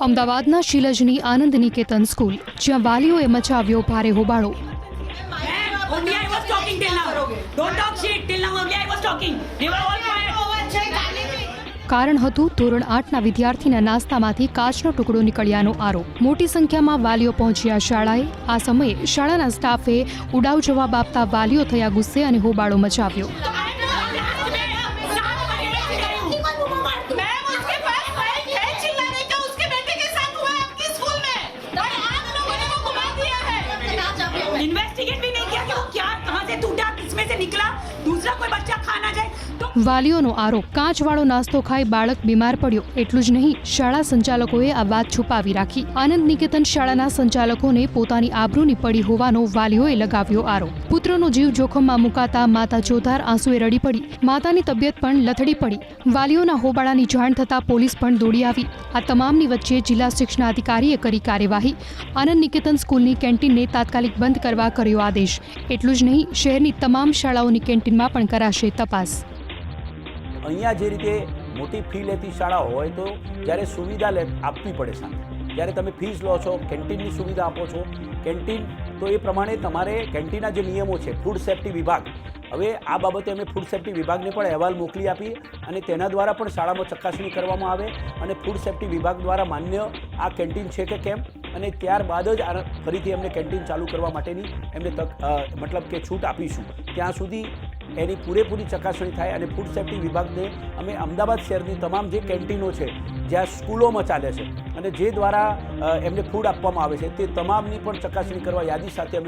અમદાવાદના શીલજની આનંદ નિકેતન સ્કૂલ, જ્યાં વાલીઓએ મચાવ્યો ભારે હોબાળો. Only I was talking till now. Don't talk shit. Till now only I was talking. They were all quiet. કારણ હતું ધોરણ 8ના વિદ્યાર્થીના નાસ્તામાંથી કાચનો ટુકડો નીકળ્યાનો આરોપ. મોટી સંખ્યામાં વાલીઓ પહોંચ્યા શાળાએ. આ સમયે શાળાના સ્ટાફે ઉડાવ જવાબ આપતા વાલીઓ થયા ગુસ્સે અને હોબાળો મચાવ્યો. इन्वेस्टिगेट भी नहीं किया कि वो क्या कहाँ से टूटा, किसमें से निकला, दूसरा कोई बच्चा खा ना जाए. तो વાલીઓનો આરોપ, કાચવાળો નાસ્તો ખાઈ બાળક બીમાર પડ્યો. એટલું જ નહીં, શાળા સંચાલકોએ આ વાત છુપાવી રાખી. આનંદ નિકેતન શાળાના સંચાલકોને પોતાની આબરૂની પડી હોવાનો વાલીઓએ લગાવ્યો આરોપ. પુત્રનો જીવ જોખમમાં મુકાતા માતા ચોધાર આંસુએ રડી પડી. માતાની તબિયત પણ લથડી પડી. વાલીઓના હોબાળાની જાણ થતાં પોલીસ પણ દોડી આવી. આ તમામની વચ્ચે જિલ્લા શિક્ષણાધિકારીએ કરી કાર્યવાહી. આનંદ નિકેતન સ્કૂલની કેન્ટીનને તાત્કાલિક બંધ કરવા કર્યો આદેશ. એટલું જ નહીં, શહેરની તમામ શાળાઓની કેન્ટીનમાં પણ કરાશે તપાસ. અહીંયા જે રીતે મોટી ફી લેતી શાળા હોય તો જ્યારે સુવિધા આપવી પડે સામે, જ્યારે તમે ફીસ લો છો, કેન્ટીનની સુવિધા આપો છો, કેન્ટીન તો એ પ્રમાણે તમારે કેન્ટીનના જે નિયમો છે, ફૂડ સેફ્ટી વિભાગ, હવે આ બાબતે અમે ફૂડ સેફ્ટી વિભાગને પણ અહેવાલ મોકલી આપીએ અને તેના દ્વારા પણ શાળામાં ચકાસણી કરવામાં આવે અને ફૂડ સેફ્ટી વિભાગ દ્વારા માન્ય આ કેન્ટીન છે કે કેમ, અને ત્યારબાદ જ ફરીથી એમને કેન્ટીન ચાલુ કરવા માટેની એમને મતલબ કે છૂટ આપીશું. ત્યાં સુધી એની પૂરેપૂરી ચકાસણી થાય અને ફૂડ સેફ્ટી વિભાગને અમે અમદાવાદ શહેરની તમામ જે કેન્ટીનો છે, જ્યાં સ્કૂલોમાં ચાલે છે અને જે દ્વારા એમને ફૂડ આપવામાં આવે છે, તે તમામની પણ ચકાસણી કરવા યાદી સાથે અમે